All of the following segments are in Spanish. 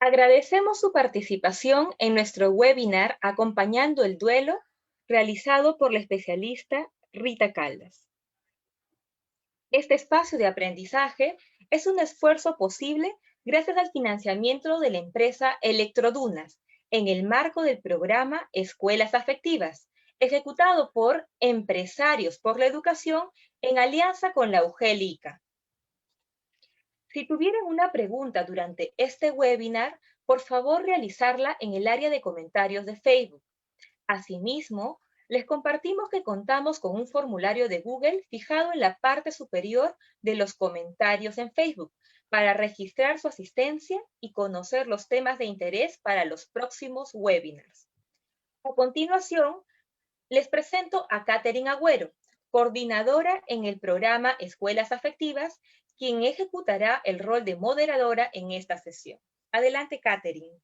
Agradecemos su participación en nuestro webinar Acompañando el Duelo, realizado por la especialista Rita Caldas. Este espacio de aprendizaje es un esfuerzo posible gracias al financiamiento de la empresa Electrodunas, en el marco del programa Escuelas Afectivas, ejecutado por Empresarios por la Educación en alianza con la UGEL-ICA. Si tuvieran una pregunta durante este webinar, por favor realizarla en el área de comentarios de Facebook. Asimismo, les compartimos que contamos con un formulario de Google fijado en la parte superior de los comentarios en Facebook para registrar su asistencia y conocer los temas de interés para los próximos webinars. A continuación, les presento a Catherine Agüero, coordinadora en el programa Escuelas Afectivas, quien ejecutará el rol de moderadora en esta sesión. Adelante, Catherine.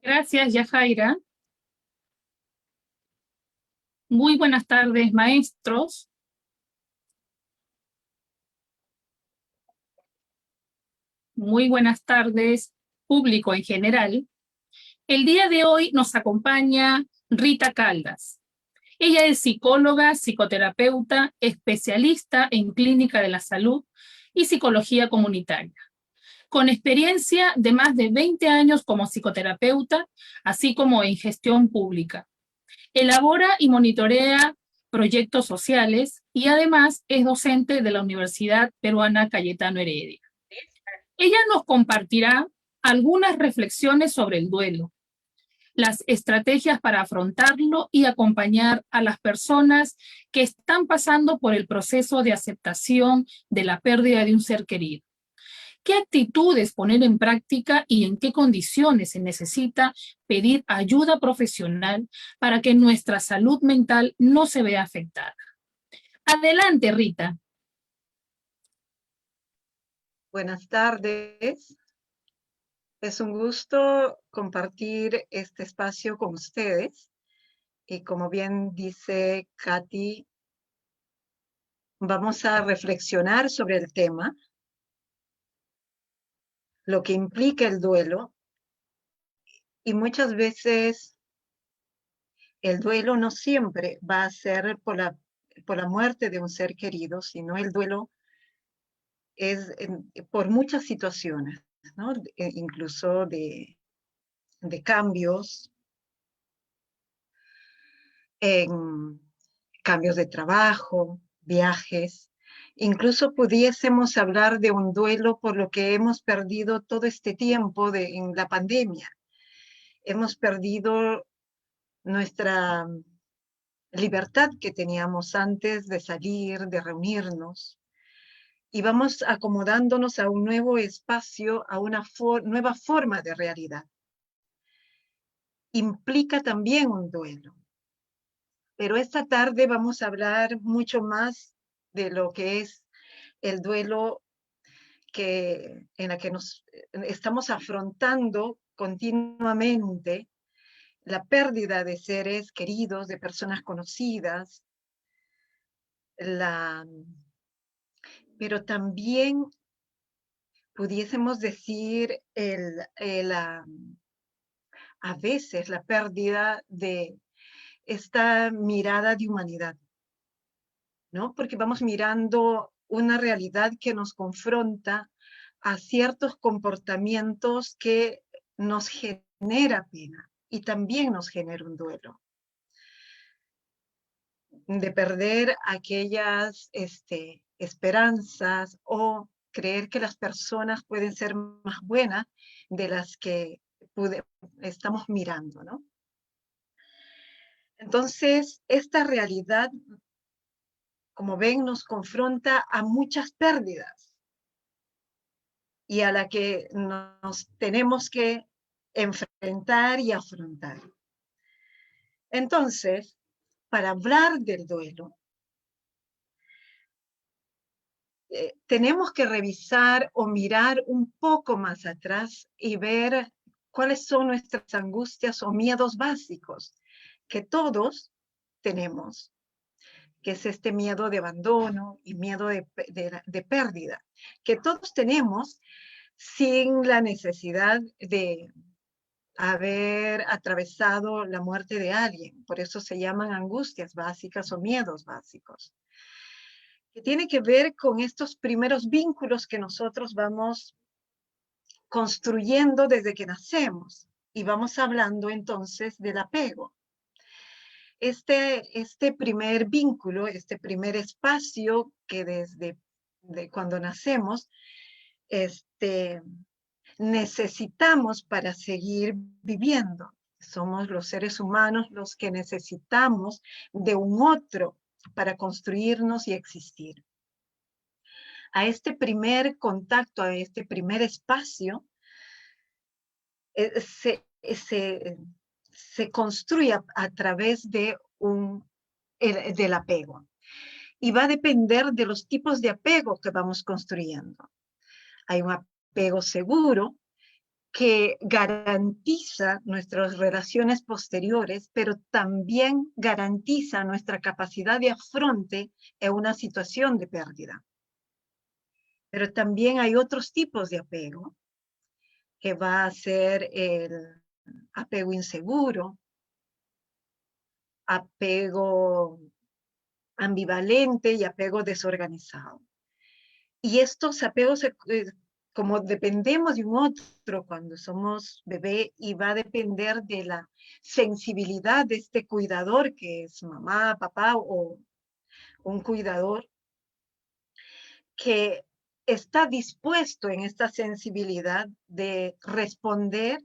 Gracias, Yajaira. Muy buenas tardes, maestros. Muy buenas tardes, público en general. El día de hoy nos acompaña Rita Caldas. Ella es psicóloga, psicoterapeuta, especialista en clínica de la salud y psicología comunitaria, con experiencia de más de 20 años como psicoterapeuta, así como en gestión pública. Elabora y monitorea proyectos sociales y además es docente de la Universidad Peruana Cayetano Heredia. Ella nos compartirá algunas reflexiones sobre el duelo, las estrategias para afrontarlo y acompañar a las personas que están pasando por el proceso de aceptación de la pérdida de un ser querido. ¿Qué actitudes poner en práctica y en qué condiciones se necesita pedir ayuda profesional para que nuestra salud mental no se vea afectada? Adelante, Rita. Buenas tardes. Es un gusto compartir este espacio con ustedes. Y como bien dice Katy, vamos a reflexionar sobre el tema, lo que implica el duelo. Y muchas veces el duelo no siempre va a ser por la muerte de un ser querido, sino el duelo es por muchas situaciones, ¿no? Incluso de cambios, en cambios de trabajo, viajes. Incluso pudiésemos hablar de un duelo por lo que hemos perdido todo este tiempo en la pandemia. Hemos perdido nuestra libertad que teníamos antes de salir, de reunirnos, y vamos acomodándonos a un nuevo espacio, a una nueva forma de realidad. Implica también un duelo. Pero esta tarde vamos a hablar mucho más de lo que es el duelo en la que nos estamos afrontando continuamente, la pérdida de seres queridos, de personas conocidas, pero también pudiésemos decir a veces la pérdida de esta mirada de humanidad, ¿no? Porque vamos mirando una realidad que nos confronta a ciertos comportamientos que nos genera pena y también nos genera un duelo. De perder aquellas esperanzas o creer que las personas pueden ser más buenas de las que estamos mirando, ¿no? Entonces, esta realidad, como ven, nos confronta a muchas pérdidas y a la que nos tenemos que enfrentar y afrontar. Entonces, para hablar del duelo, tenemos que revisar o mirar un poco más atrás y ver cuáles son nuestras angustias o miedos básicos que todos tenemos que es este miedo de abandono y miedo de pérdida, que todos tenemos sin la necesidad de haber atravesado la muerte de alguien. Por eso se llaman angustias básicas o miedos básicos, que tiene que ver con estos primeros vínculos que nosotros vamos construyendo desde que nacemos. Y vamos hablando entonces del apego. Este primer vínculo, este primer espacio que desde cuando nacemos, necesitamos para seguir viviendo. Somos los seres humanos los que necesitamos de un otro para construirnos y existir. A este primer contacto, a este primer espacio, se construye a través del apego. Y va a depender de los tipos de apego que vamos construyendo. Hay un apego seguro que garantiza nuestras relaciones posteriores, pero también garantiza nuestra capacidad de afronte en una situación de pérdida. Pero también hay otros tipos de apego, que va a ser el apego inseguro, apego ambivalente y apego desorganizado. Y estos apegos, como dependemos de un otro cuando somos bebé, y va a depender de la sensibilidad de este cuidador, que es mamá, papá o un cuidador, que está dispuesto en esta sensibilidad de responder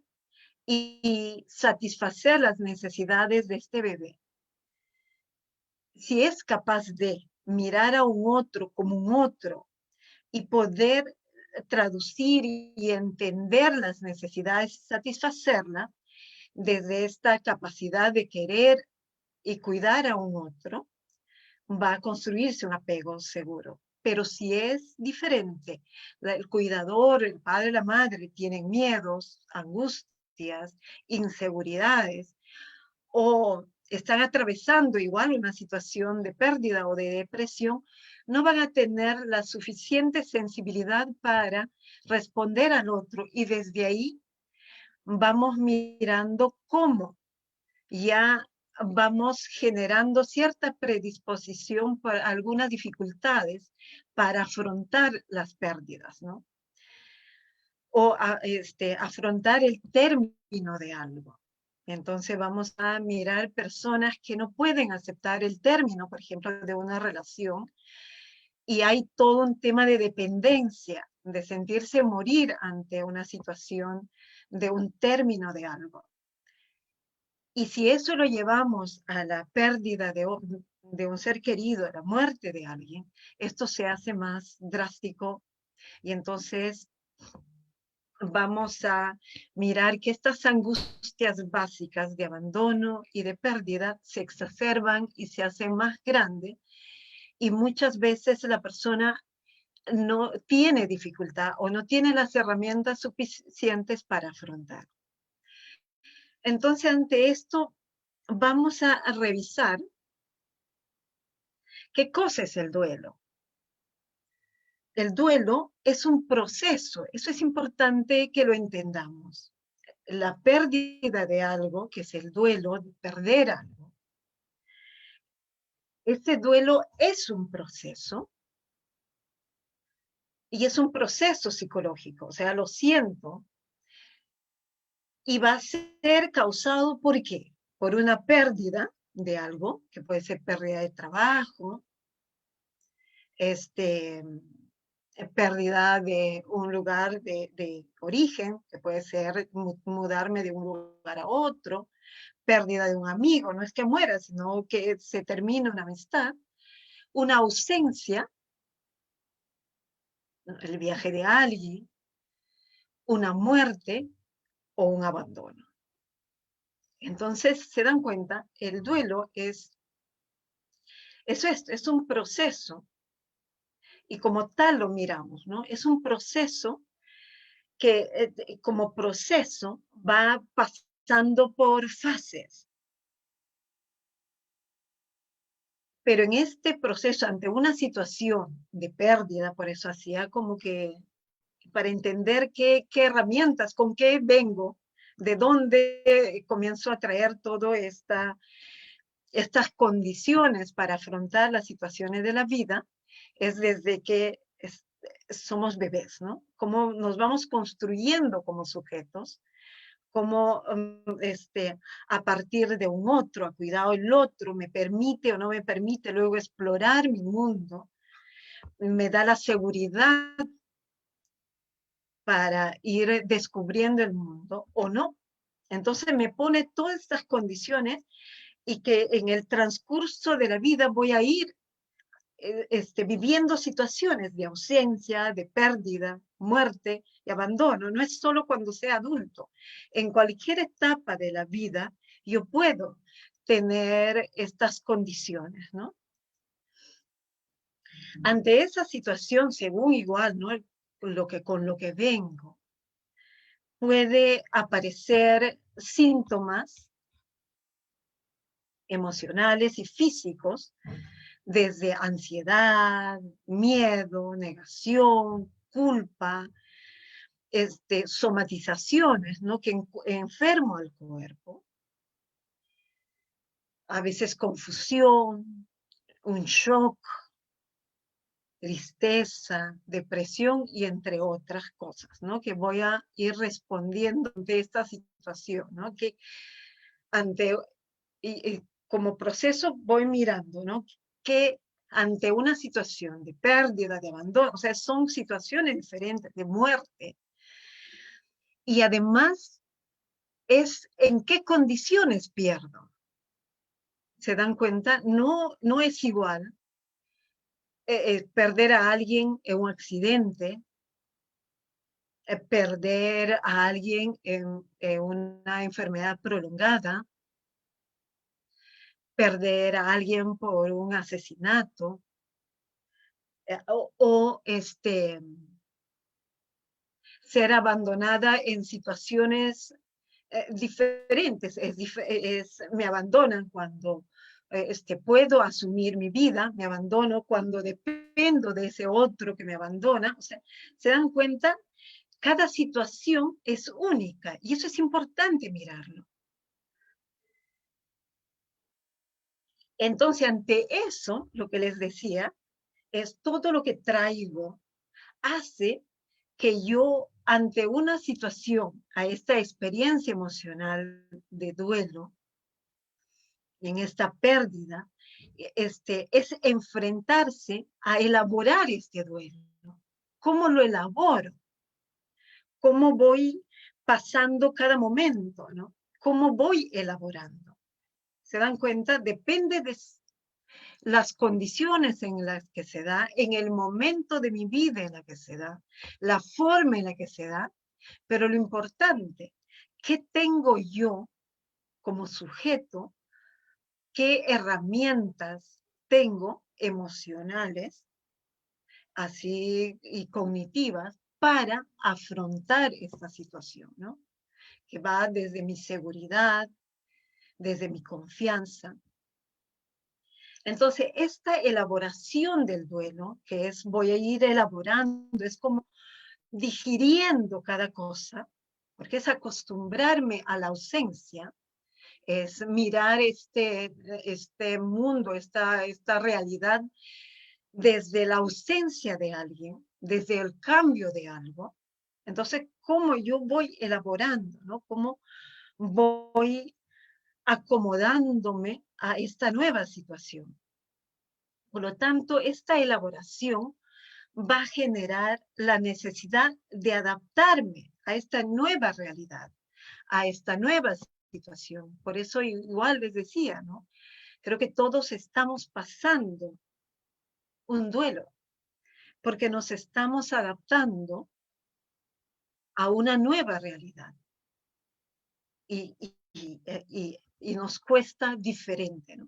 y satisfacer las necesidades de este bebé. Si es capaz de mirar a un otro como un otro y poder traducir y entender las necesidades y satisfacerlas desde esta capacidad de querer y cuidar a un otro, va a construirse un apego seguro. Pero si es diferente, el cuidador, el padre, la madre tienen miedos, angustias, inseguridades, o están atravesando igual una situación de pérdida o de depresión, no van a tener la suficiente sensibilidad para responder al otro, y desde ahí vamos mirando cómo ya vamos generando cierta predisposición por algunas dificultades para afrontar las pérdidas, ¿no? O afrontar el término de algo. Entonces vamos a mirar personas que no pueden aceptar el término, por ejemplo, de una relación, y hay todo un tema de dependencia, de sentirse morir ante una situación de un término de algo. Y si eso lo llevamos a la pérdida de un ser querido, a la muerte de alguien, esto se hace más drástico, y entonces vamos a mirar que estas angustias básicas de abandono y de pérdida se exacerban y se hacen más grandes, y muchas veces la persona no tiene dificultad o no tiene las herramientas suficientes para afrontar. Entonces, ante esto, vamos a revisar qué cosa es el duelo. El duelo es un proceso, eso es importante que lo entendamos. La pérdida de algo, que es el duelo, de perder algo, ese duelo es un proceso, y es un proceso psicológico, o sea, lo siento, y va a ser causado ¿por qué? Por una pérdida de algo, que puede ser pérdida de trabajo, pérdida de un lugar de origen, que puede ser mudarme de un lugar a otro, pérdida de un amigo, no es que muera, sino que se termina una amistad, una ausencia, el viaje de alguien, una muerte o un abandono. Entonces, se dan cuenta, el duelo es un proceso, y como tal lo miramos, ¿no? Es un proceso que como proceso va pasando por fases. Pero en este proceso, ante una situación de pérdida, por eso hacía como que, para entender qué herramientas, con qué vengo, de dónde comienzo a traer todas estas condiciones para afrontar las situaciones de la vida, es desde que somos bebés, ¿no? Cómo nos vamos construyendo como sujetos, cómo a partir de un otro, a cuidado el otro, me permite o no me permite luego explorar mi mundo, me da la seguridad para ir descubriendo el mundo o no. Entonces me pone todas estas condiciones y que en el transcurso de la vida voy a ir viviendo situaciones de ausencia, de pérdida, muerte y abandono. No es solo cuando sea adulto. En cualquier etapa de la vida yo puedo tener estas condiciones, ¿no? Ante esa situación, según igual, ¿no? Con lo que vengo, puede aparecer síntomas emocionales y físicos, desde ansiedad, miedo, negación, culpa, somatizaciones, ¿no? Que enfermo al cuerpo, a veces confusión, un shock, tristeza, depresión y entre otras cosas, ¿no? Que voy a ir respondiendo ante esta situación, ¿no? Que ante, y como proceso voy mirando, ¿no? Que ante una situación de pérdida, de abandono, o sea, son situaciones diferentes, de muerte, y además es en qué condiciones pierdo. ¿Se dan cuenta? No es igual perder a alguien en un accidente, perder a alguien en una enfermedad prolongada, perder a alguien por un asesinato, o ser abandonada en situaciones diferentes. Me abandonan cuando puedo asumir mi vida, me abandono cuando dependo de ese otro que me abandona. O sea, ¿se dan cuenta? Cada situación es única y eso es importante mirarlo. Entonces, ante eso, lo que les decía, es todo lo que traigo hace que yo, ante una situación, a esta experiencia emocional de duelo, en esta pérdida, es enfrentarse a elaborar este duelo. ¿Cómo lo elaboro? ¿Cómo voy pasando cada momento, ¿no? ¿Cómo voy elaborando? ¿Se dan cuenta? Depende de las condiciones en las que se da, en el momento de mi vida en la que se da, la forma en la que se da, pero lo importante, ¿qué tengo yo como sujeto? ¿Qué herramientas tengo emocionales, así y cognitivas, para afrontar esta situación, ¿no? Que va desde mi seguridad, desde mi confianza. Entonces, esta elaboración del duelo, que es, voy a ir elaborando, es como digiriendo cada cosa, porque es acostumbrarme a la ausencia, es mirar este mundo, esta realidad desde la ausencia de alguien, desde el cambio de algo. Entonces, ¿cómo yo voy elaborando, ¿no? ¿Cómo voy acomodándome a esta nueva situación? Por lo tanto, esta elaboración va a generar la necesidad de adaptarme a esta nueva realidad, a esta nueva situación. Por eso igual les decía, ¿no? Creo que todos estamos pasando un duelo, porque nos estamos adaptando a una nueva realidad. Y nos cuesta diferente, ¿no?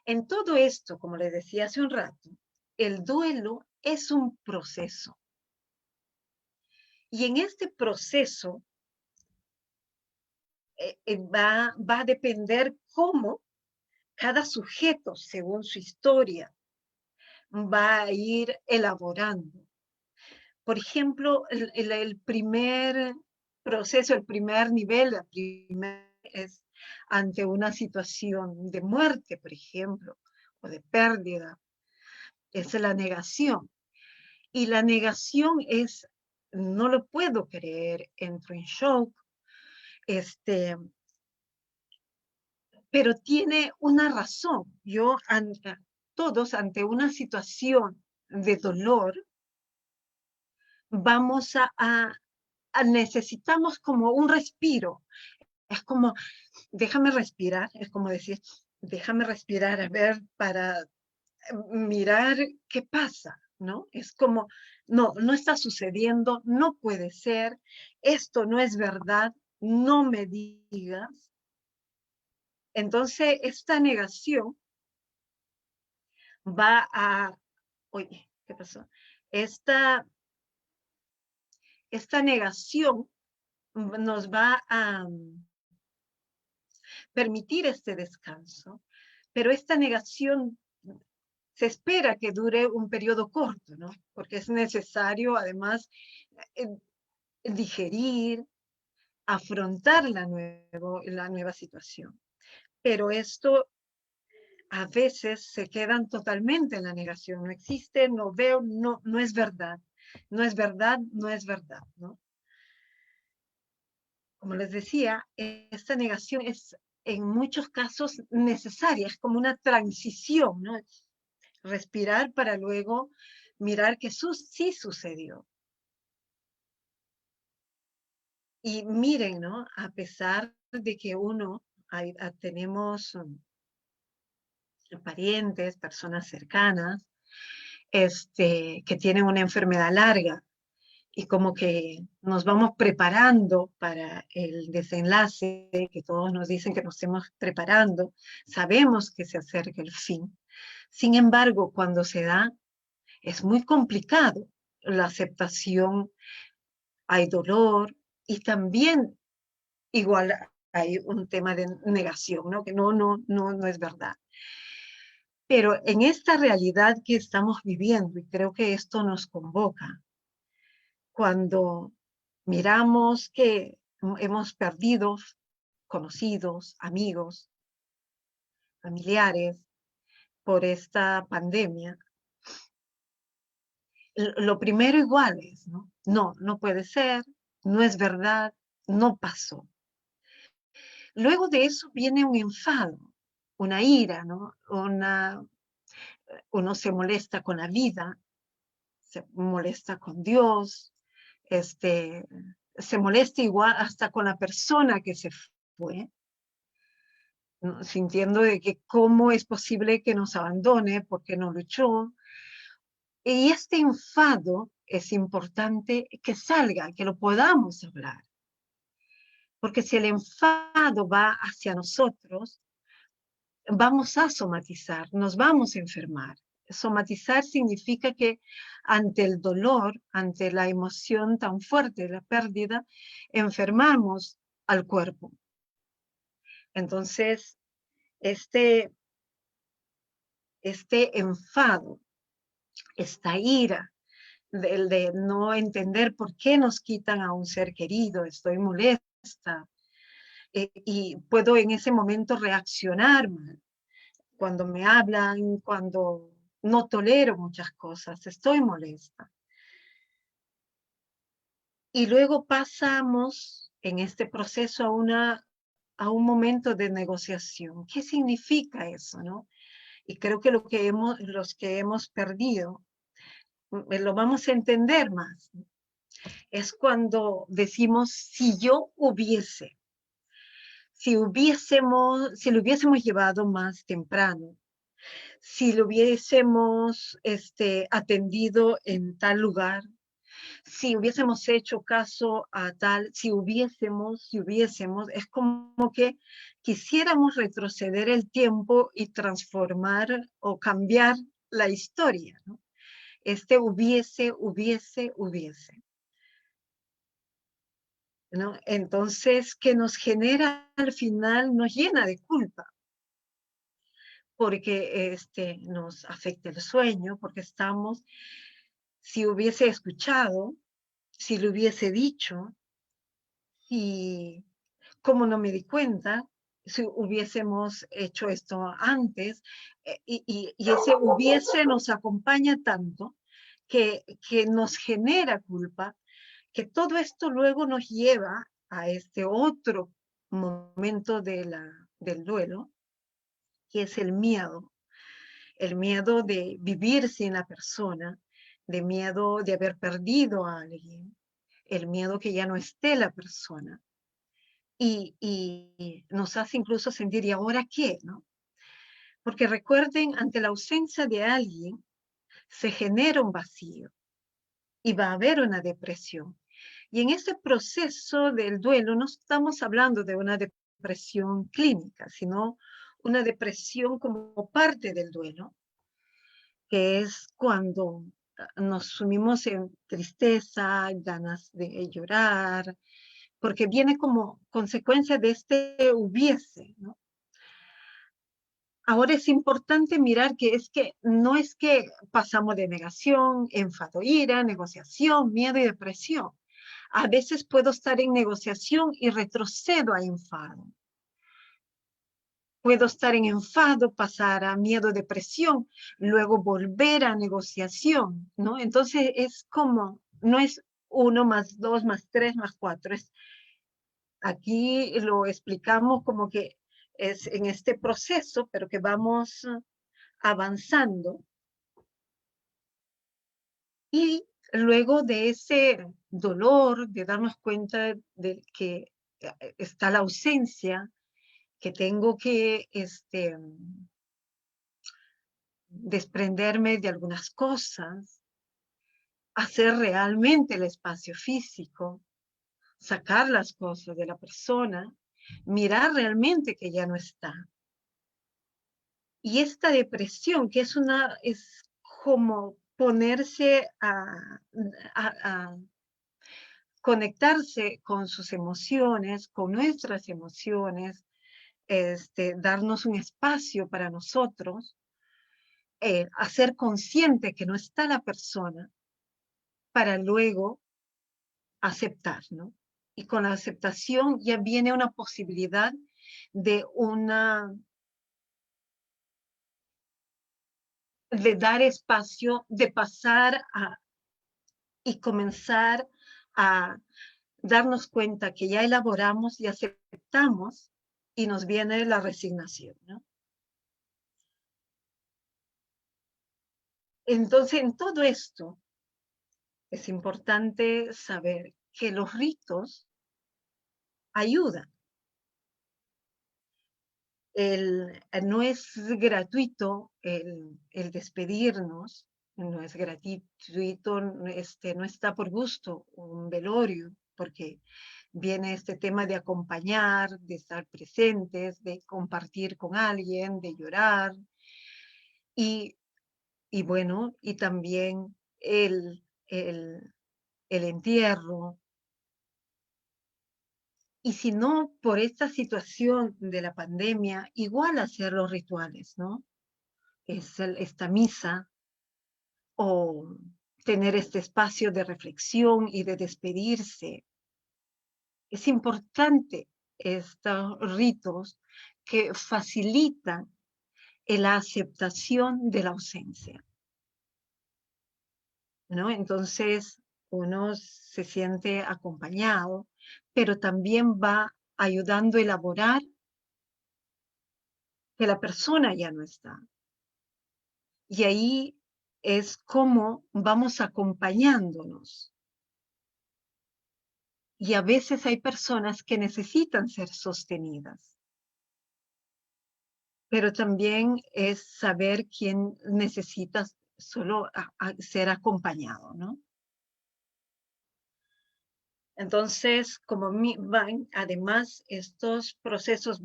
En todo esto, como les decía hace un rato, el duelo es un proceso. Y en este proceso va a depender cómo cada sujeto, según su historia, va a ir elaborando. Por ejemplo, el primer proceso, el primer nivel, es ante una situación de muerte, por ejemplo, o de pérdida, es la negación. Y la negación es, no lo puedo creer, entro en shock, pero tiene una razón. Todos ante una situación de dolor, vamos necesitamos como un respiro. Es como, déjame respirar, es como decir, déjame respirar, a ver, para mirar qué pasa, ¿no? Es como, no, no está sucediendo, no puede ser, esto no es verdad, no me digas. Entonces, esta negación va a, oye, ¿qué pasó? Esta negación nos va a permitir este descanso, pero esta negación se espera que dure un periodo corto, ¿no? Porque es necesario, además, eh, digerir, afrontar la nueva situación. Pero esto a veces se quedan totalmente en la negación. No existe, no veo, no, no es verdad. No es verdad, no es verdad, ¿no? Como les decía, esta negación es en muchos casos necesaria, es como una transición, ¿no? Respirar para luego mirar que sí sucedió. Y miren, ¿no? A pesar de que tenemos parientes, personas cercanas, que tienen una enfermedad larga y como que nos vamos preparando para el desenlace, que todos nos dicen que nos estemos preparando, sabemos que se acerca el fin. Sin embargo, cuando se da, es muy complicado la aceptación, hay dolor y también igual hay un tema de negación, ¿no? Que no es verdad. Pero en esta realidad que estamos viviendo, y creo que esto nos convoca, cuando miramos que hemos perdido conocidos, amigos, familiares por esta pandemia, lo primero igual es, ¿no? No puede ser, no es verdad, no pasó. Luego de eso viene un enfado, una ira, ¿no? Uno se molesta con la vida, se molesta con Dios, se molesta igual hasta con la persona que se fue, ¿no? Sintiendo de que cómo es posible que nos abandone porque no luchó. Y este enfado es importante que salga, que lo podamos hablar. Porque si el enfado va hacia nosotros, vamos a somatizar, nos vamos a enfermar. Somatizar significa que ante el dolor, ante la emoción tan fuerte de la pérdida, enfermamos al cuerpo. Entonces, este enfado, esta ira, de no entender por qué nos quitan a un ser querido, estoy molesta, y puedo en ese momento reaccionar mal. Cuando me hablan, cuando no tolero muchas cosas, estoy molesta. Y luego pasamos en este proceso a un momento de negociación. ¿Qué significa eso, no? Y creo que los que hemos perdido, lo vamos a entender más. Es cuando decimos, si yo hubiese, si lo hubiésemos llevado más temprano, si lo hubiésemos atendido en tal lugar, si hubiésemos hecho caso a tal, si hubiésemos, es como que quisiéramos retroceder el tiempo y transformar o cambiar la historia, ¿no? Hubiese, ¿no? Entonces, que nos genera al final, nos llena de culpa. porque nos afecta el sueño, porque estamos, si hubiese escuchado, si lo hubiese dicho, y cómo no me di cuenta, si hubiésemos hecho esto antes, y ese hubiese nos acompaña tanto que nos genera culpa, que todo esto luego nos lleva a este otro momento del duelo, que es el miedo de vivir sin la persona, de miedo de haber perdido a alguien, el miedo que ya no esté la persona. Y nos hace incluso sentir, ¿y ahora qué? ¿No? Porque recuerden, ante la ausencia de alguien, se genera un vacío y va a haber una depresión. Y en ese proceso del duelo no estamos hablando de una depresión clínica, sino una depresión como parte del duelo, que es cuando nos sumimos en tristeza, ganas de llorar, porque viene como consecuencia de este hubiese, ¿no? Ahora es importante mirar que no es que pasamos de negación, enfado, ira, negociación, miedo y depresión. A veces puedo estar en negociación y retrocedo a enfado. Puedo estar en enfado, pasar a miedo, depresión, luego volver a negociación, ¿no? Entonces es como, no es 1 más 2 más 3 más 4, aquí lo explicamos como que es en este proceso, pero que vamos avanzando. Y luego de ese dolor, de darnos cuenta de que está la ausencia, que tengo que desprenderme de algunas cosas, hacer realmente el espacio físico, sacar las cosas de la persona, mirar realmente que ya no está. Y esta depresión, que es como ponerse a conectarse con sus emociones, con nuestras emociones, darnos un espacio para nosotros, hacer consciente que no está la persona, para luego aceptar, ¿no? Y con la aceptación ya viene una posibilidad de de dar espacio, de pasar y comenzar a darnos cuenta que ya elaboramos y aceptamos y nos viene la resignación, ¿no? Entonces, en todo esto es importante saber que los ritos ayudan. No es gratuito el despedirnos, no es gratuito, no está por gusto un velorio, porque viene este tema de acompañar, de estar presentes, de compartir con alguien, de llorar, y, y bueno, y también el entierro. Y si no, por esta situación de la pandemia, igual hacer los rituales, ¿no? Esta misa o tener este espacio de reflexión y de despedirse. Es importante estos ritos que facilitan la aceptación de la ausencia, ¿no? Entonces uno se siente acompañado, pero también va ayudando a elaborar que la persona ya no está. Y ahí es como vamos acompañándonos. Y a veces hay personas que necesitan ser sostenidas. Pero también es saber quién necesita solo ser acompañado, ¿no? Entonces, como además, estos procesos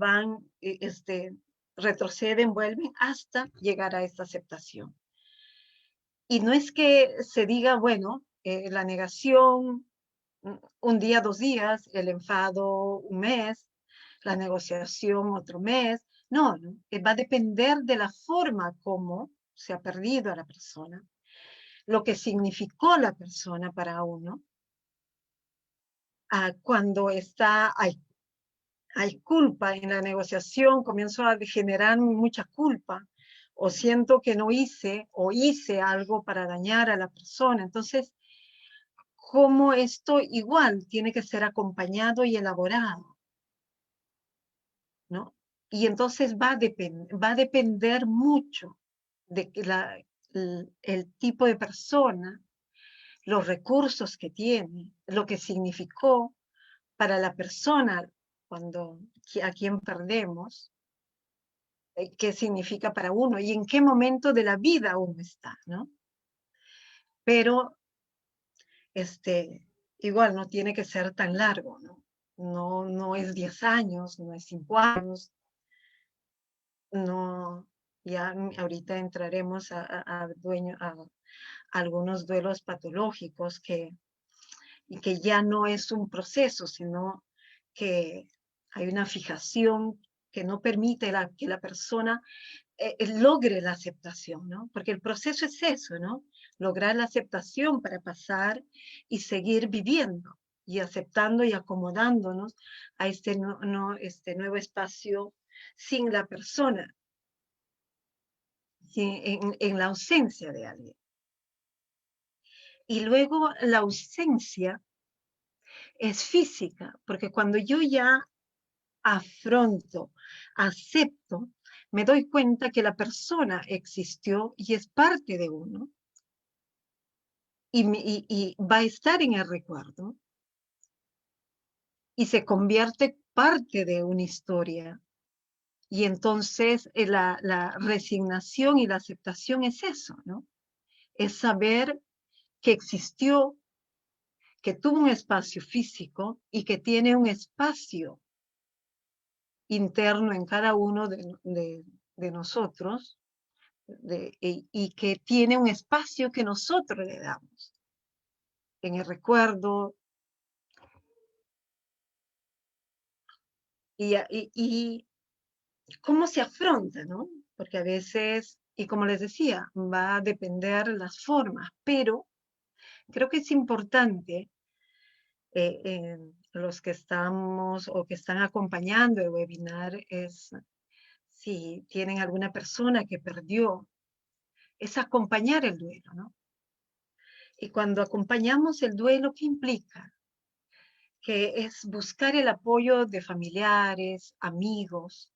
retroceden, vuelven hasta llegar a esta aceptación. Y no es que se diga, bueno, la negación, un día, 2 días, el enfado, un mes, la negociación, otro mes, No, ¿no? Va a depender de la forma como se ha perdido a la persona, lo que significó la persona para uno, cuando hay culpa en la negociación, comienzo a generar mucha culpa, o siento que no hice, o hice algo para dañar a la persona. Entonces, como esto igual tiene que ser acompañado y elaborado, ¿no? Y entonces va a depender mucho de el tipo de persona, los recursos que tiene, lo que significó para la persona a quien perdemos, qué significa para uno y en qué momento de la vida uno está, ¿no? Pero igual no tiene que ser tan largo, ¿no? No es 10 años, no es 5 años, no, ya ahorita entraremos a algunos duelos patológicos y que ya no es un proceso, sino que hay una fijación que no permite que la persona logre la aceptación, ¿no? Porque el proceso es eso, ¿no? Lograr la aceptación para pasar y seguir viviendo y aceptando y acomodándonos a este nuevo espacio sin la persona, en la ausencia de alguien. Y luego la ausencia es física, porque cuando yo ya afronto, acepto, me doy cuenta que la persona existió y es parte de uno, y va a estar en el recuerdo, y se convierte parte de una historia. Y entonces la resignación y la aceptación es eso, ¿no? Es saber que existió, que tuvo un espacio físico y que tiene un espacio interno en cada uno de nosotros, y que tiene un espacio que nosotros le damos en el recuerdo. Y cómo se afronta, ¿no? Porque a veces, y como les decía, va a depender las formas, pero creo que es importante, los que estamos o que están acompañando el webinar, es si tienen alguna persona que perdió, es acompañar el duelo, ¿no? Y cuando acompañamos el duelo, ¿qué implica? Que es buscar el apoyo de familiares, amigos.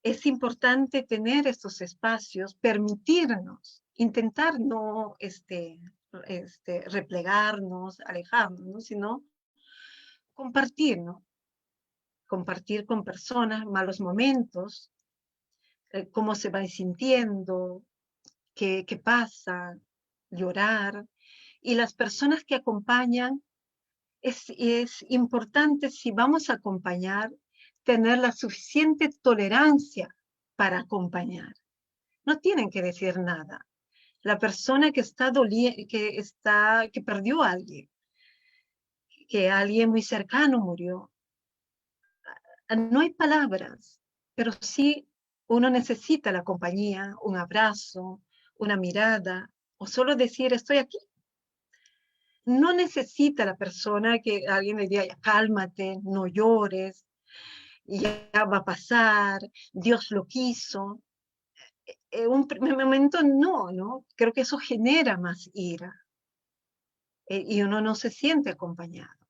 Es importante tener estos espacios, permitirnos, intentar no replegarnos, alejarnos, ¿no? Sino compartir, ¿no? Compartir con personas malos momentos, cómo se va sintiendo, qué pasa, llorar. Y las personas que acompañan, es importante, si vamos a acompañar, tener la suficiente tolerancia para acompañar. No tienen que decir nada. La persona que que perdió a alguien, que alguien muy cercano murió, no hay palabras, pero sí uno necesita la compañía, un abrazo, una mirada, o solo decir estoy aquí. No necesita la persona que alguien le diga cálmate, no llores, ya va a pasar, Dios lo quiso. En un primer momento no, creo que eso genera más ira, y uno no se siente acompañado.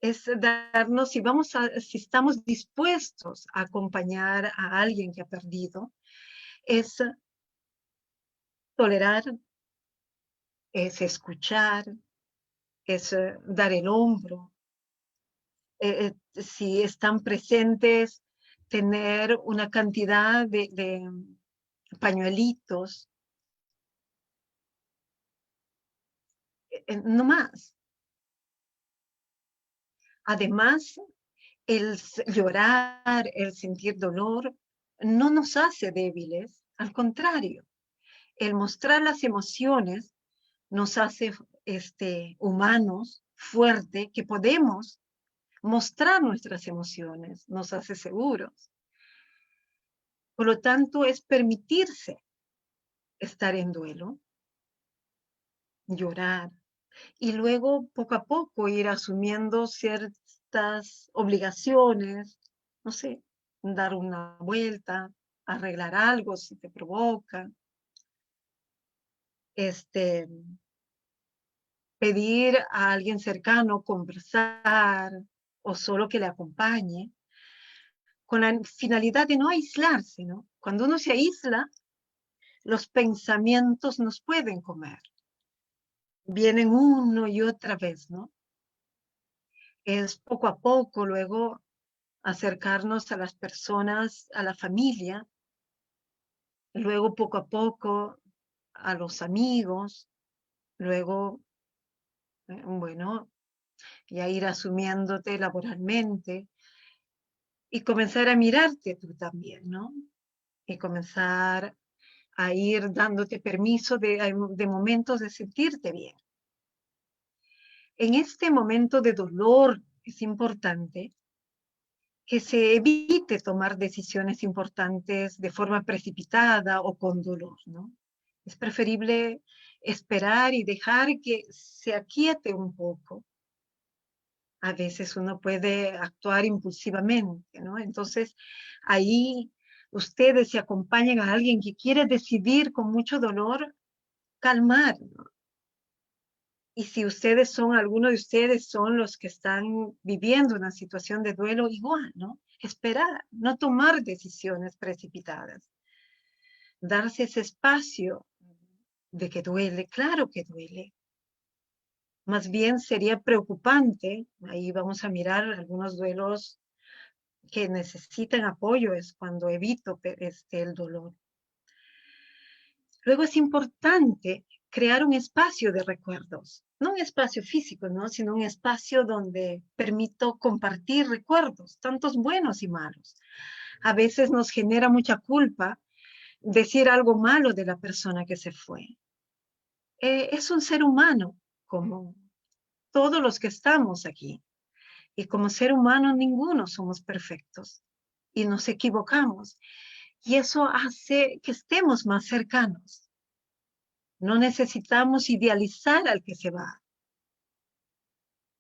Es darnos, si estamos dispuestos a acompañar a alguien que ha perdido, es tolerar, es escuchar, es dar el hombro, si están presentes, tener una cantidad de pañuelitos, no más. Además, el llorar, el sentir dolor, no nos hace débiles, al contrario, el mostrar las emociones nos hace humanos, fuertes, que podemos mostrar nuestras emociones, nos hace seguros. Por lo tanto, es permitirse estar en duelo, llorar, y luego poco a poco ir asumiendo ciertas obligaciones, no sé, dar una vuelta, arreglar algo si te provoca, pedir a alguien cercano conversar o solo que le acompañe, con la finalidad de no aislarse, ¿no? Cuando uno se aísla, los pensamientos nos pueden comer. Vienen uno y otra vez, ¿no? Es poco a poco luego acercarnos a las personas, a la familia, luego poco a poco a los amigos, luego, bueno, ya ir asumiéndote laboralmente y comenzar a mirarte tú también, ¿no? Y comenzar a ir dándote permiso de momentos de sentirte bien. En este momento de dolor es importante que se evite tomar decisiones importantes de forma precipitada o con dolor, ¿no? Es preferible esperar y dejar que se aquiete un poco. A veces uno puede actuar impulsivamente, ¿no? Entonces, ahí ustedes se acompañan a alguien que quiere decidir con mucho dolor, calmar, ¿no? Y si alguno de ustedes son los que están viviendo una situación de duelo, igual, ¿no? Esperar, no tomar decisiones precipitadas. Darse ese espacio de que duele, claro que duele. Más bien sería preocupante, ahí vamos a mirar algunos duelos que necesitan apoyo, es cuando evito el dolor. Luego es importante crear un espacio de recuerdos, no un espacio físico, ¿no? Sino un espacio donde permito compartir recuerdos, tantos buenos y malos. A veces nos genera mucha culpa decir algo malo de la persona que se fue. Es un ser humano, como todos los que estamos aquí. Y como ser humano, ninguno somos perfectos. Y nos equivocamos. Y eso hace que estemos más cercanos. No necesitamos idealizar al que se va,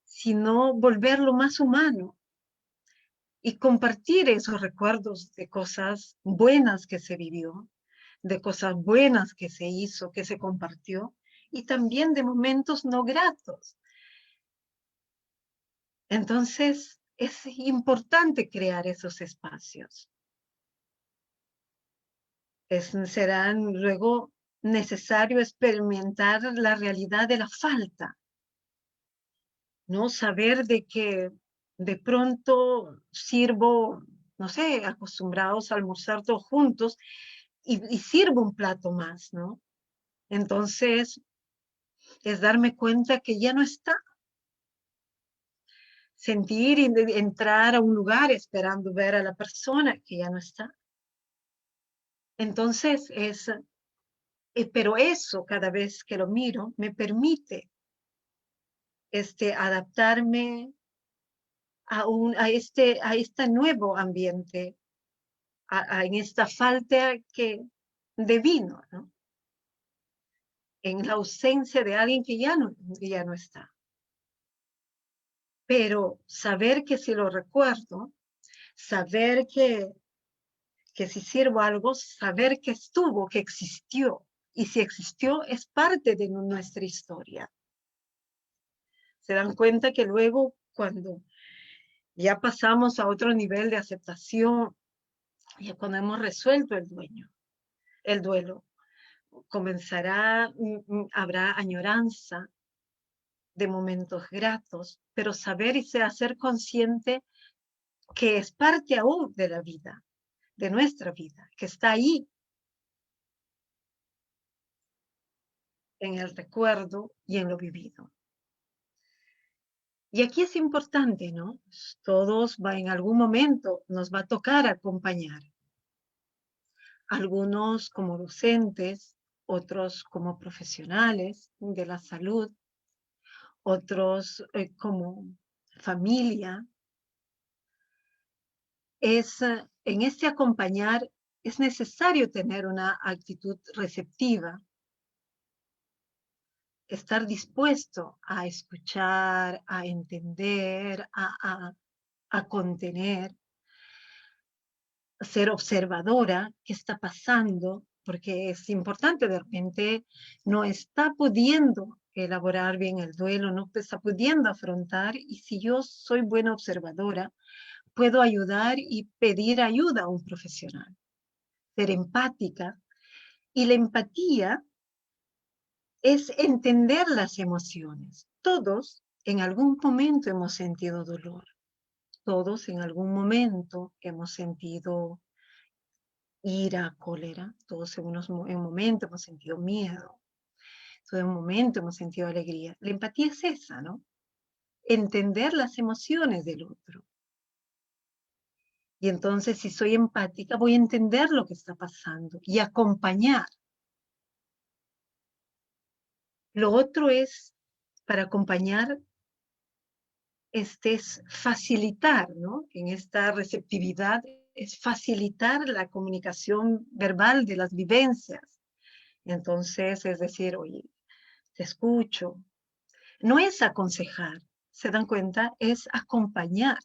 sino volverlo más humano y compartir esos recuerdos de cosas buenas que se vivió, de cosas buenas que se hizo, que se compartió, y también de momentos no gratos. Entonces, es importante crear esos espacios. Será luego necesario experimentar la realidad de la falta, ¿no? Saber de que de pronto sirvo, no sé, acostumbrados a almorzar todos juntos y sirvo un plato más, ¿no? Entonces, es darme cuenta que ya no está. Sentir y entrar a un lugar esperando ver a la persona que ya no está. Entonces, pero eso cada vez que lo miro me permite adaptarme a este nuevo ambiente, en esta falta de vino, ¿no? En la ausencia de alguien que ya no está. Pero saber que si lo recuerdo, saber que si sirvo algo, saber que estuvo, que existió. Y si existió, es parte de nuestra historia. Se dan cuenta que luego, cuando ya pasamos a otro nivel de aceptación, ya cuando hemos resuelto el duelo, habrá añoranza de momentos gratos, pero saber y hacer consciente que es parte aún de la vida, de nuestra vida, que está ahí en el recuerdo y en lo vivido. Y aquí es importante, ¿no? Todos en algún momento nos va a tocar acompañar. Algunos como docentes, otros como profesionales de la salud, otros como familia. En este acompañar es necesario tener una actitud receptiva, estar dispuesto a escuchar, a entender, a contener, ser observadora, qué está pasando, porque es importante, de repente no está pudiendo elaborar bien el duelo, no está pudiendo afrontar, y si yo soy buena observadora, puedo ayudar y pedir ayuda a un profesional, ser empática. Y la empatía es entender las emociones. Todos en algún momento hemos sentido dolor. Todos en algún momento hemos sentido ira, cólera. Todos en un momento hemos sentido miedo. Todos en un momento hemos sentido alegría. La empatía es esa, ¿no? Entender las emociones del otro. Y entonces, si soy empática, voy a entender lo que está pasando y acompañar. Lo otro es, para acompañar, es facilitar, ¿no? En esta receptividad, es facilitar la comunicación verbal de las vivencias. Entonces, es decir, oye, te escucho. No es aconsejar, ¿se dan cuenta? Es acompañar.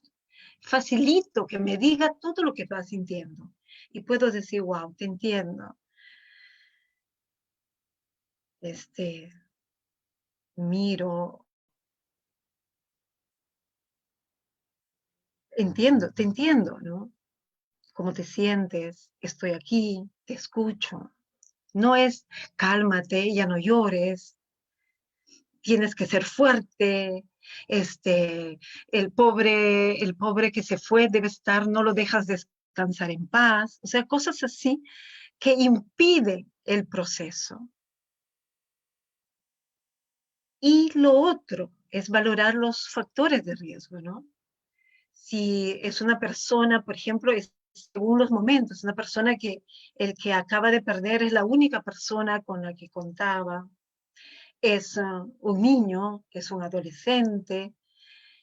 Facilito que me diga todo lo que estás sintiendo. Y puedo decir, wow, te entiendo. Miro, te entiendo, ¿no? ¿Cómo te sientes? Estoy aquí, te escucho. No es cálmate, ya no llores, tienes que ser fuerte, el pobre que se fue debe estar, no lo dejas descansar en paz. O sea, cosas así que impiden el proceso. Y lo otro es valorar los factores de riesgo, ¿no? Si es una persona, por ejemplo, según los momentos, una persona que el que acaba de perder es la única persona con la que contaba, es un niño, es un adolescente,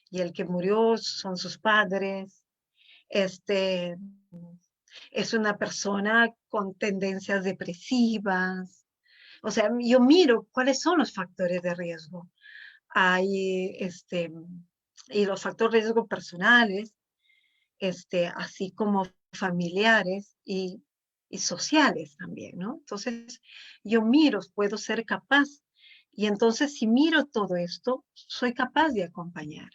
y el que murió son sus padres, es una persona con tendencias depresivas. O sea, yo miro cuáles son los factores de riesgo. Hay, y los factores de riesgo personales, así como familiares y sociales también, ¿no? Entonces, yo miro, puedo ser capaz, y entonces si miro todo esto, soy capaz de acompañar.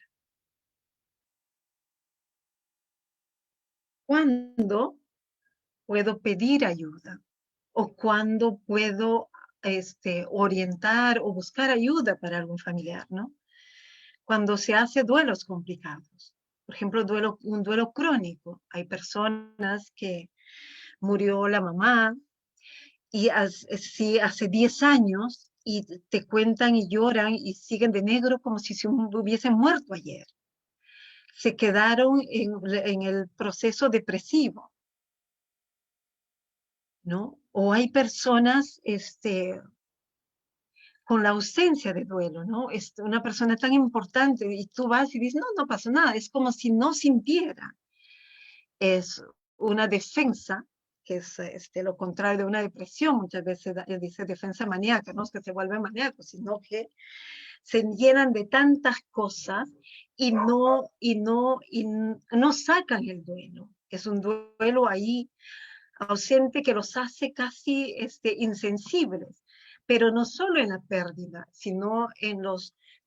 ¿Cuándo puedo pedir ayuda? ¿O cuándo puedo orientar o buscar ayuda para algún familiar, ¿no? Cuando se hace duelos complicados. Por ejemplo, un duelo crónico. Hay personas que murió la mamá y hace 10 años y te cuentan y lloran y siguen de negro como si se hubiesen muerto ayer. Se quedaron en el proceso depresivo, ¿no? O hay personas con la ausencia de duelo, ¿no? Es una persona tan importante y tú vas y dices, no, no pasó nada, es como si no sintiera. Es una defensa, que es lo contrario de una depresión, muchas veces dice defensa maníaca, no es que se vuelven maníacos, sino que se llenan de tantas cosas y no sacan el duelo. Es un duelo ahí ausente que los hace casi insensibles, pero no solo en la pérdida, sino en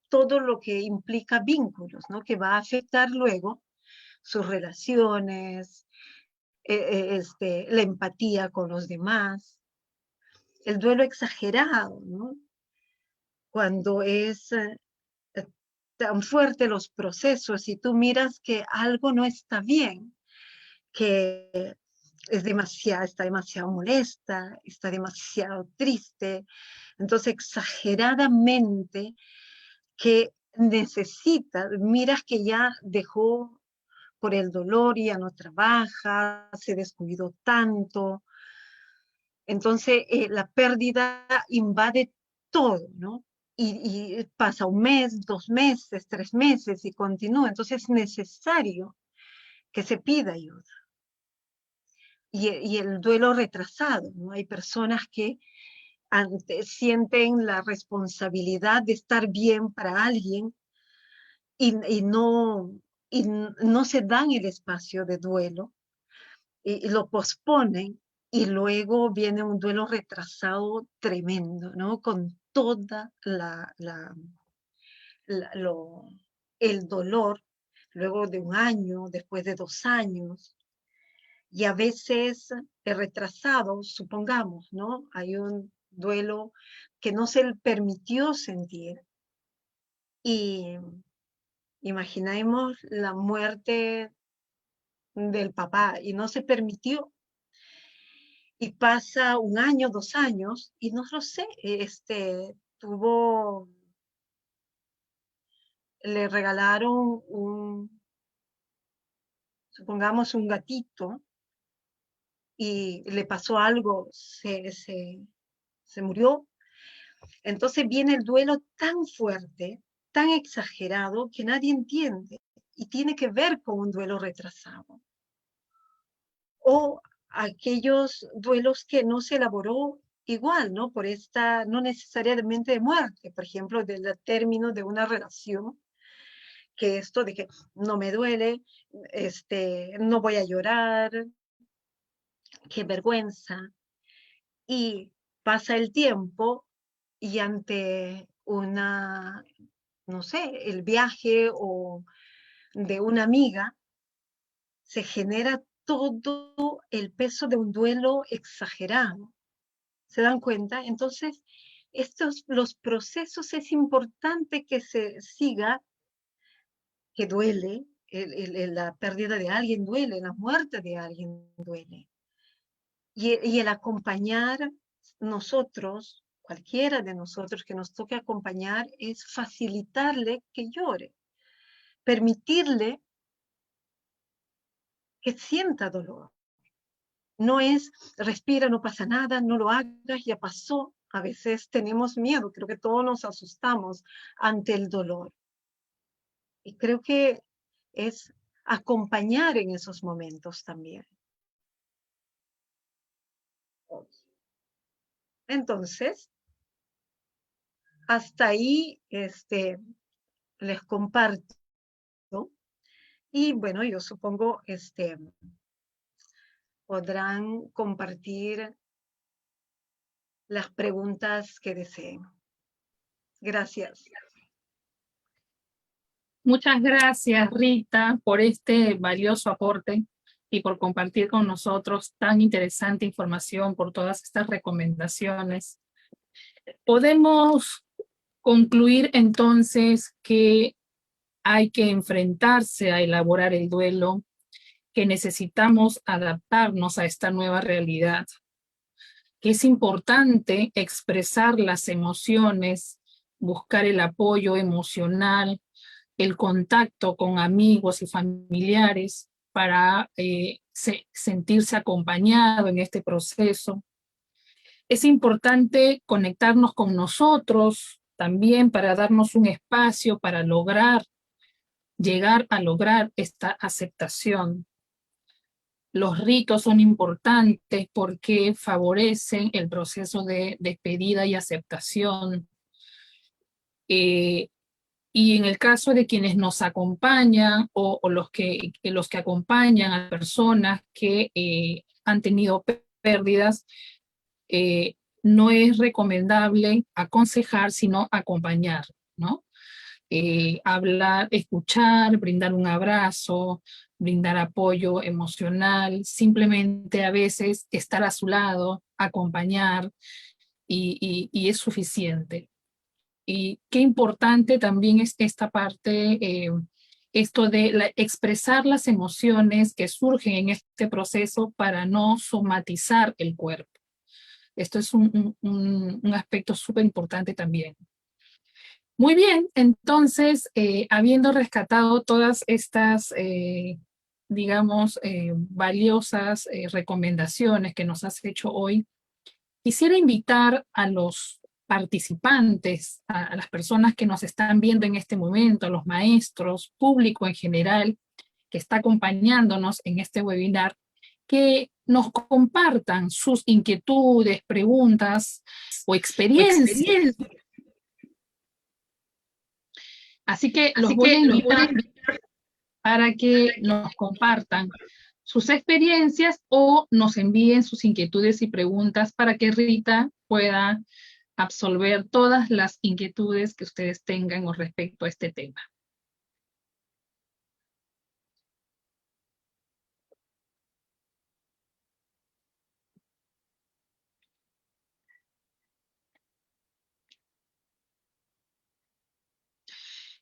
todo lo que implica vínculos, ¿no? Que va a afectar luego sus relaciones, la empatía con los demás, el duelo exagerado, ¿no? Cuando es tan fuerte los procesos y tú miras que algo no está bien, que está demasiado molesta, está demasiado triste, entonces exageradamente que miras que ya dejó por el dolor y ya no trabaja, se descuidó tanto. Entonces, la pérdida invade todo, ¿no? Y pasa un mes, 2 meses, 3 meses y continúa. Entonces, es necesario que se pida ayuda. y el duelo retrasado, ¿no? Hay personas que sienten la responsabilidad de estar bien para alguien y no se dan el espacio de duelo y lo posponen y luego viene un duelo retrasado tremendo, ¿no? Con toda el dolor luego de un año, después de 2 años, y a veces retrasado, supongamos, ¿no? Hay un duelo que no se le permitió sentir y imaginemos la muerte del papá y no se permitió y pasa un año, 2 años y no lo sé, le regalaron supongamos un gatito y le pasó algo, se murió. Entonces viene el duelo tan fuerte, tan exagerado, que nadie entiende y tiene que ver con un duelo retrasado. O aquellos duelos que no se elaboró igual, ¿no? Por esta, no necesariamente de muerte, por ejemplo, del término de una relación, que esto de que no me duele, no voy a llorar, qué vergüenza. Y pasa el tiempo y ante no sé, el viaje o de una amiga, se genera todo el peso de un duelo exagerado. ¿Se dan cuenta? Entonces, los procesos es importante que se siga, que duele, la pérdida de alguien duele, la muerte de alguien duele. Y el acompañar nosotros, cualquiera de nosotros que nos toque acompañar, es facilitarle que llore, permitirle que sienta dolor. No es respira, no pasa nada, no lo hagas, ya pasó. A veces tenemos miedo, creo que todos nos asustamos ante el dolor. Y creo que es acompañar en esos momentos también. Entonces, hasta ahí les comparto. Y bueno, yo supongo podrán compartir las preguntas que deseen. Gracias. Muchas gracias, Rita, por este valioso aporte y por compartir con nosotros tan interesante información, por todas estas recomendaciones. Podemos concluir entonces que hay que enfrentarse a elaborar el duelo, que necesitamos adaptarnos a esta nueva realidad, que es importante expresar las emociones, buscar el apoyo emocional, el contacto con amigos y familiares para sentirse acompañado en este proceso. Es importante conectarnos con nosotros también para darnos un espacio para llegar a lograr esta aceptación. Los ritos son importantes porque favorecen el proceso de despedida y aceptación. Y en el caso de quienes nos acompañan o los que acompañan a personas que han tenido pérdidas, no es recomendable aconsejar, sino acompañar, ¿no? Hablar, escuchar, brindar un abrazo, brindar apoyo emocional, simplemente a veces estar a su lado, acompañar, y es suficiente. Y qué importante también es esta parte, esto de expresar las emociones que surgen en este proceso para no somatizar el cuerpo. Esto es un aspecto súper importante también. Muy bien, entonces, habiendo rescatado todas estas, digamos, valiosas recomendaciones que nos has hecho hoy, quisiera invitar a los participantes, a las personas que nos están viendo en este momento, a los maestros, público en general, que está acompañándonos en este webinar, que nos compartan sus inquietudes, preguntas o experiencias. Así que los voy a invitar para que nos compartan sus experiencias o nos envíen sus inquietudes y preguntas para que Rita pueda absolver todas las inquietudes que ustedes tengan con respecto a este tema.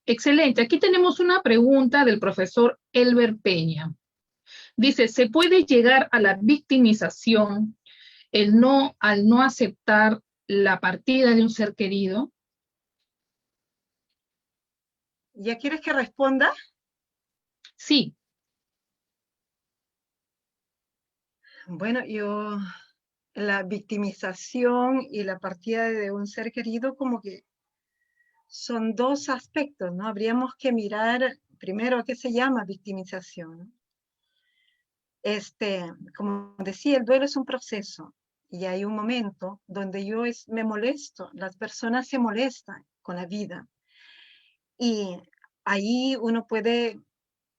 Excelente. Aquí tenemos una pregunta del profesor Elber Peña. Dice, ¿se puede llegar a la victimización al no aceptar la partida de un ser querido? ¿Ya quieres que responda? Sí. Bueno, la victimización y la partida de un ser querido como que son dos aspectos, ¿no? Habríamos que mirar primero qué se llama victimización. Como decía, el duelo es un proceso y hay un momento donde me molesto, las personas se molestan con la vida y ahí uno puede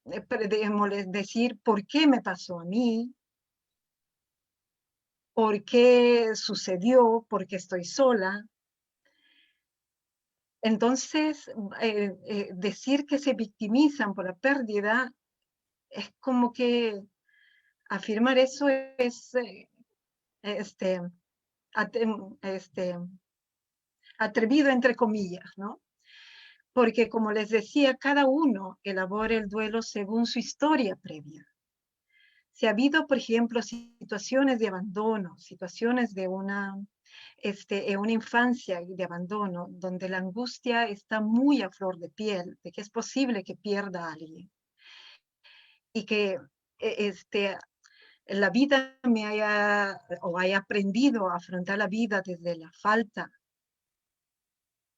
decir por qué me pasó a mí, por qué sucedió, por qué estoy sola. Entonces, decir que se victimizan por la pérdida es como que afirmar eso es atrevido entre comillas, ¿no? Porque como les decía, cada uno elabora el duelo según su historia previa. Si ha habido, por ejemplo, situaciones de abandono, situaciones de una infancia de abandono, donde la angustia está muy a flor de piel, de que es posible que pierda a alguien, y que la vida haya aprendido a afrontar la vida desde la falta.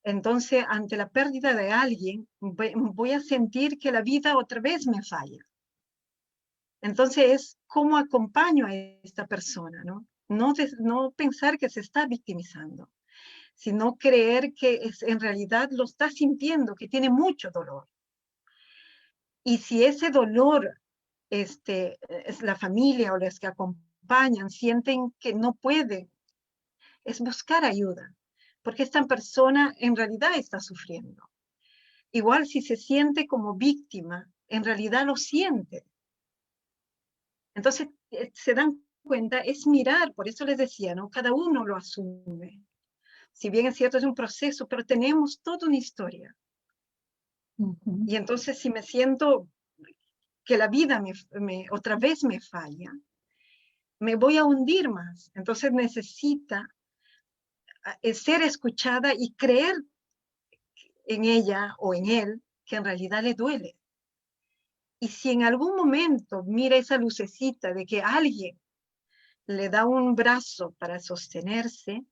Entonces, ante la pérdida de alguien, voy a sentir que la vida otra vez me falla. Entonces, es cómo acompaño a esta persona, ¿no? No pensar que se está victimizando, sino creer que en realidad lo está sintiendo, que tiene mucho dolor. Y si ese dolor, es la familia o los que acompañan, sienten que no pueden, es buscar ayuda, porque esta persona en realidad está sufriendo. Igual si se siente como víctima, en realidad lo siente. Entonces, se dan cuenta, es mirar, por eso les decía, ¿no? Cada uno lo asume. Si bien es cierto, es un proceso, pero tenemos toda una historia. Y entonces, si me siento que la vida otra vez me falla, me voy a hundir más. Entonces, necesita ser escuchada y creer en ella o en él que en realidad le duele. Y si en algún momento mira esa lucecita de que alguien le da un brazo para sostenerse,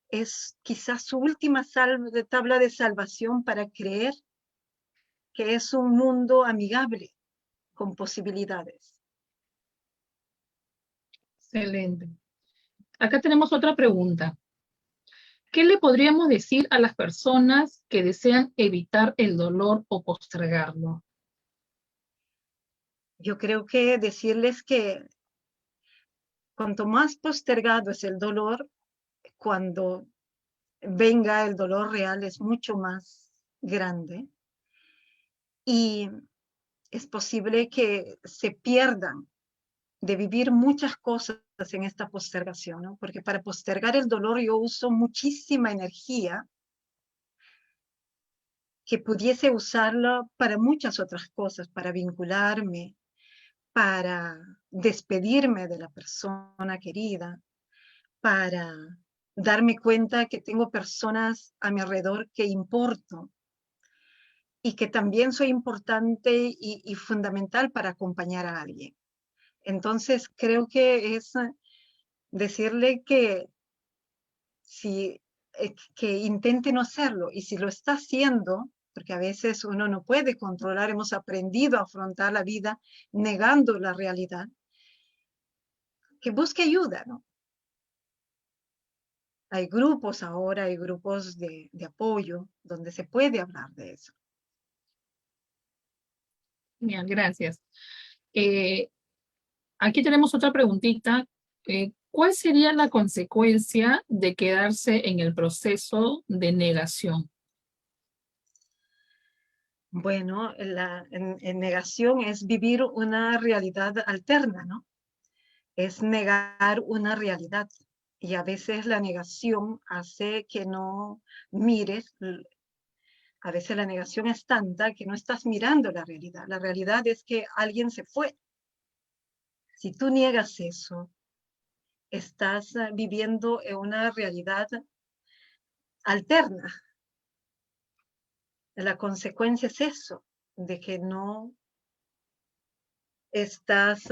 es quizás su última tabla de salvación para creer que es un mundo amigable, con posibilidades. Excelente. Acá tenemos otra pregunta. ¿Qué le podríamos decir a las personas que desean evitar el dolor o postergarlo? Yo creo que decirles que cuanto más postergado es el dolor, cuando venga el dolor real es mucho más grande y es posible que se pierdan de vivir muchas cosas en esta postergación, ¿no? Porque para postergar el dolor yo uso muchísima energía que pudiese usarla para muchas otras cosas, para vincularme, para despedirme de la persona querida, para darme cuenta que tengo personas a mi alrededor que importo y que también soy importante y fundamental para acompañar a alguien. Entonces creo que es decirle que que intente no hacerlo, y si lo está haciendo, porque a veces uno no puede controlar, hemos aprendido a afrontar la vida negando la realidad, que busque ayuda, ¿no? Hay grupos ahora, hay grupos de apoyo donde se puede hablar de eso. Bien, gracias. Aquí tenemos otra preguntita. ¿Cuál sería la consecuencia de quedarse en el proceso de negación? Bueno, en negación es vivir una realidad alterna, ¿no? Es negar una realidad. Y a veces la negación hace que no mires, a veces la negación es tanta que no estás mirando la realidad. La realidad es que alguien se fue. Si tú niegas eso, estás viviendo en una realidad alterna. La consecuencia es eso, de que no estás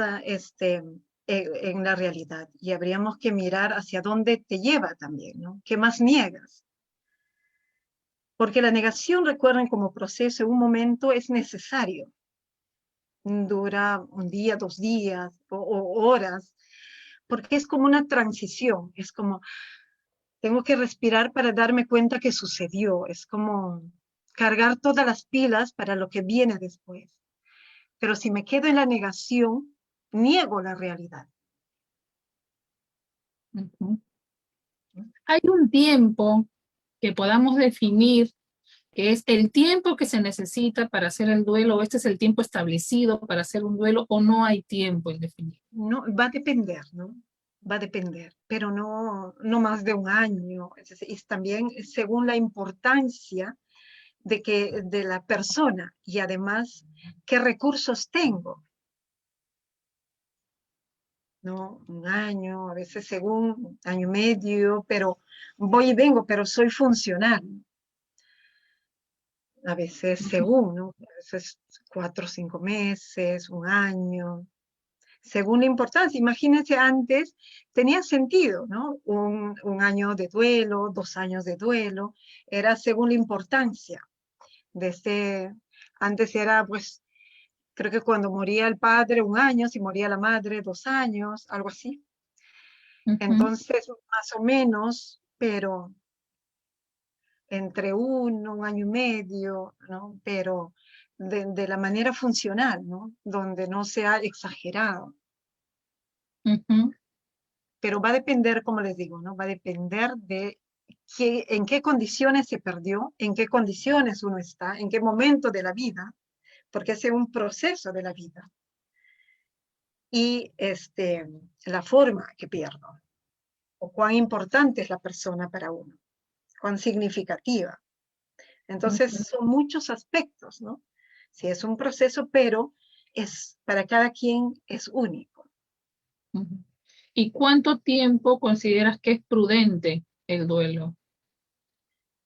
en la realidad. Y habríamos que mirar hacia dónde te lleva también, ¿no? ¿Qué más niegas? Porque la negación, recuerden, como proceso, en un momento es necesario. Dura un día, 2 días o horas, porque es como una transición. Es como, tengo que respirar para darme cuenta que sucedió. Es como cargar todas las pilas para lo que viene después. Pero si me quedo en la negación, niego la realidad. Ujú. Hay un tiempo que podamos definir que es el tiempo que se necesita para hacer el duelo, o este es el tiempo establecido para hacer un duelo, o no hay tiempo en definir. No, va a depender, ¿no? Va a depender, pero no más de un año. Es también según la importancia de la persona y además qué recursos tengo, ¿no? Un año, a veces según año y medio, pero voy y vengo, pero soy funcional. A veces según, ¿no? A veces 4 o 5 meses, un año, según la importancia. Imagínense, antes tenía sentido, ¿no? Un año de duelo, 2 años de duelo, era según la importancia. Antes era, pues, creo que cuando moría el padre, 1 año, si moría la madre, 2 años, algo así. Ujú, Entonces, más o menos, pero entre un año y medio, ¿no? Pero de la manera funcional, ¿no? Donde no sea exagerado. ujú, Pero va a depender, como les digo, ¿no? Va a depender de en qué condiciones se perdió, en qué condiciones uno está, en qué momento de la vida, porque es un proceso de la vida. Y la forma que pierdo, o cuán importante es la persona para uno, cuán significativa. Entonces, ujú, son muchos aspectos, ¿no? Sí, es un proceso, pero para cada quien es único. ujú. ¿Y cuánto tiempo consideras que es prudente el duelo?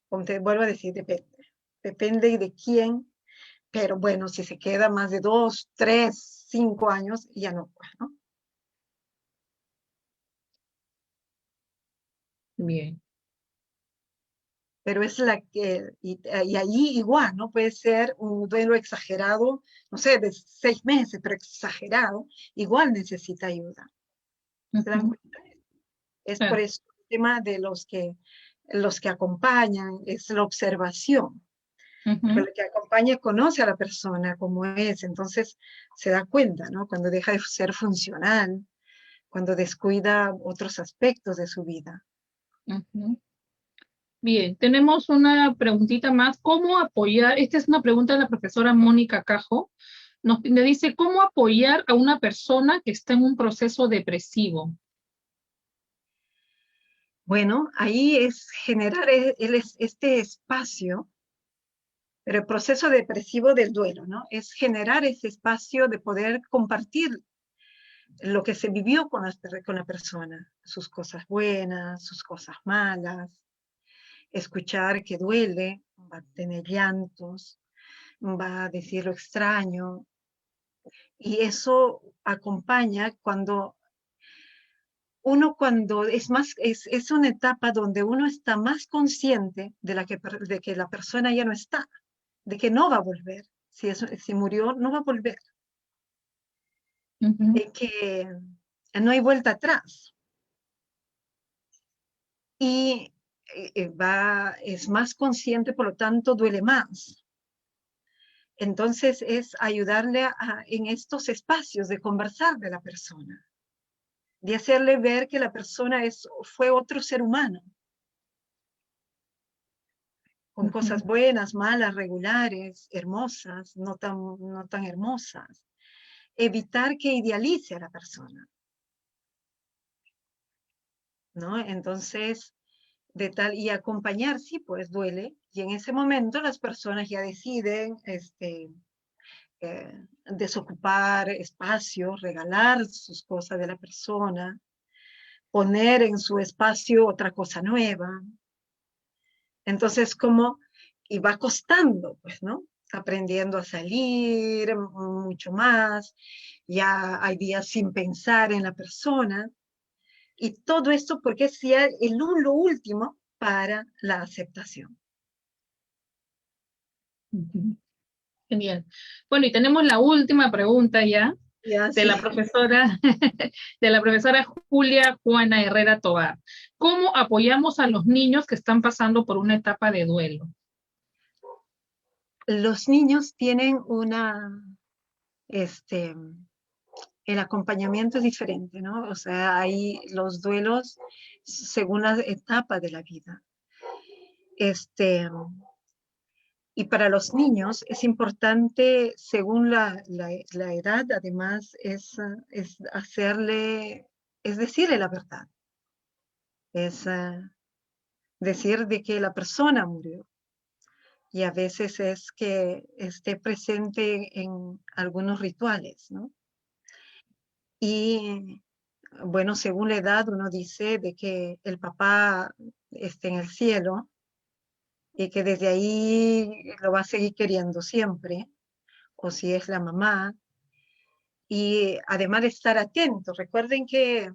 Como te vuelvo a decir, depende. Depende de quién, pero bueno, si se queda más de 2, 3, 5 años, ya no, pues, ¿no? Bien. Pero es la que, y allí igual, ¿no? Puede ser un duelo exagerado, no sé, de 6 meses, pero exagerado, igual necesita ayuda. ¿Se dan Ujú, cuenta? Es por claro. eso el tema de los que acompañan, es la observación. Porque Ujú, el que acompaña conoce a la persona como es, entonces se da cuenta, ¿no? Cuando deja de ser funcional, cuando descuida otros aspectos de su vida. ujú. Bien, tenemos una preguntita más. ¿Cómo apoyar? Esta es una pregunta de la profesora Mónica Cajo. Me dice, ¿cómo apoyar a una persona que está en un proceso depresivo? Bueno, ahí es generar este espacio, pero el proceso depresivo del duelo, ¿no? Es generar ese espacio de poder compartir lo que se vivió con la persona, sus cosas buenas, sus cosas malas, escuchar que duele, va a tener llantos, va a decir lo extraño, y eso acompaña cuando es una etapa donde uno está más consciente de que la persona ya no está, de que no va a volver. Si murió, no va a volver. Ujú, De que no hay vuelta atrás. Y es más consciente, por lo tanto duele más. Entonces es ayudarle en estos espacios de conversar de la persona, de hacerle ver que la persona fue otro ser humano, con cosas buenas, malas, regulares, hermosas, no tan hermosas. Evitar que idealice a la persona, ¿no? Entonces, y acompañar, sí, pues duele, y en ese momento las personas ya deciden desocupar espacios, regalar sus cosas de la persona, poner en su espacio otra cosa nueva. Entonces, y va costando, pues, ¿no? Aprendiendo a salir mucho más, ya hay días sin pensar en la persona, y todo esto porque es ya lo último para la aceptación. Genial. Bueno, y tenemos la última pregunta ya de la profesora, de la profesora Julia Juana Herrera Tovar. ¿Cómo apoyamos a los niños que están pasando por una etapa de duelo? Los niños tienen el acompañamiento es diferente, ¿no? O sea, hay los duelos según la etapa de la vida. Y para los niños es importante, según la edad, además, es decirle la verdad. Es decir de que la persona murió. Y a veces es que esté presente en algunos rituales, ¿no? Y bueno, según la edad uno dice de que el papá esté en el cielo y que desde ahí lo va a seguir queriendo siempre, o si es la mamá. Y además de estar atento, recuerden que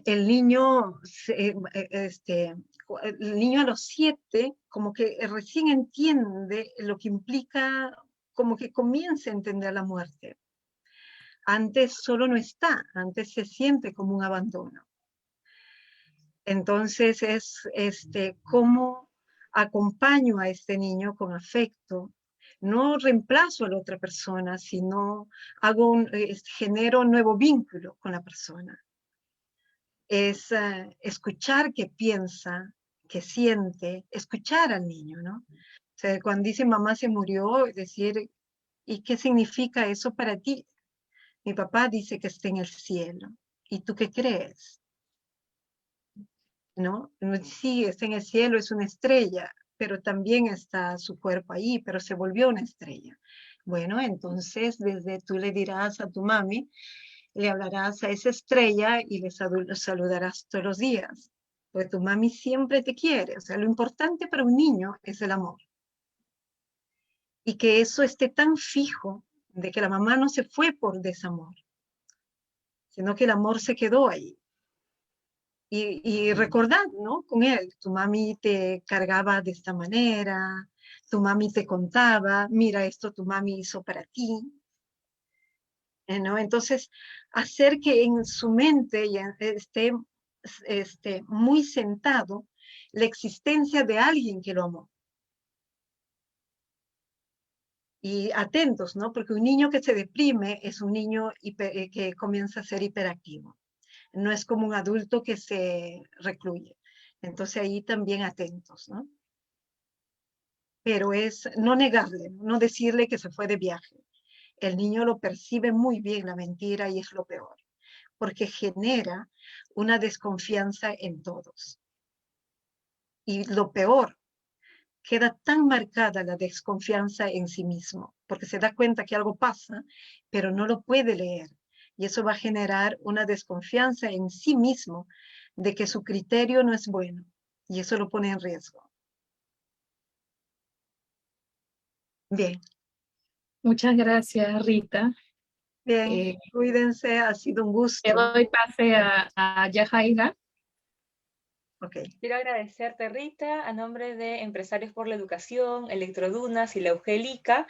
el niño, el niño a los 7, como que recién entiende lo que implica, como que comienza a entender la muerte. Antes solo no está, antes se siente como un abandono. Entonces es cómo acompaño a este niño con afecto. No reemplazo a la otra persona, sino genero un nuevo vínculo con la persona. Es escuchar qué piensa, qué siente, escuchar al niño, ¿no? O sea, cuando dice mamá se murió, decir, ¿y qué significa eso para ti? Mi papá dice que está en el cielo. ¿Y tú qué crees? ¿No? Sí, está en el cielo, es una estrella, pero también está su cuerpo ahí, pero se volvió una estrella. Bueno, entonces tú le dirás a tu mami, le hablarás a esa estrella y le saludarás todos los días, pues tu mami siempre te quiere. O sea, lo importante para un niño es el amor. Y que eso esté tan fijo de que la mamá no se fue por desamor, sino que el amor se quedó ahí. Y recordad, ¿no? Con él, tu mami te cargaba de esta manera, tu mami te contaba, mira, esto tu mami hizo para ti, ¿no? Entonces, hacer que en su mente esté muy sentado la existencia de alguien que lo amó. Y atentos, ¿no? Porque un niño que se deprime es un niño que comienza a ser hiperactivo. No es como un adulto que se recluye. Entonces ahí también atentos, ¿no? Pero es no negarle, no decirle que se fue de viaje. El niño lo percibe muy bien la mentira y es lo peor, porque genera una desconfianza en todos. Y lo peor, queda tan marcada la desconfianza en sí mismo, porque se da cuenta que algo pasa, pero no lo puede leer. Y eso va a generar una desconfianza en sí mismo de que su criterio no es bueno. Y eso lo pone en riesgo. Bien. Muchas gracias, Rita. Bien, cuídense, ha sido un Te gusto. doy pase a Yajaira. Okay. Quiero agradecerte, Rita, a nombre de Empresarios por la Educación, Electrodunas y la Eugélica,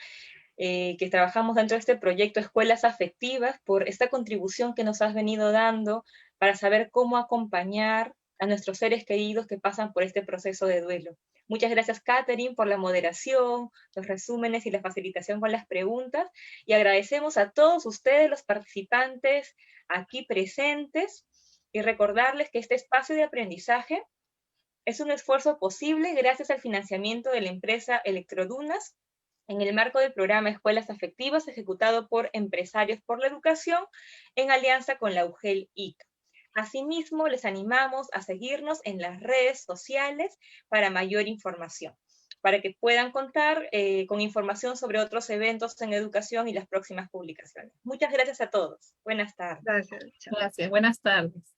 que trabajamos dentro de este proyecto Escuelas Afectivas, por esta contribución que nos has venido dando para saber cómo acompañar a nuestros seres queridos que pasan por este proceso de duelo. Muchas gracias, Catherine, por la moderación, los resúmenes y la facilitación con las preguntas, y agradecemos a todos ustedes, los participantes aquí presentes, y recordarles que este espacio de aprendizaje es un esfuerzo posible gracias al financiamiento de la empresa Electrodunas en el marco del programa Escuelas Afectivas ejecutado por Empresarios por la Educación en alianza con la UGEL-ICA. Asimismo, les animamos a seguirnos en las redes sociales para mayor información, para que puedan contar con información sobre otros eventos en educación y las próximas publicaciones. Muchas gracias a todos. Buenas tardes. Gracias. Chao. Gracias, buenas tardes.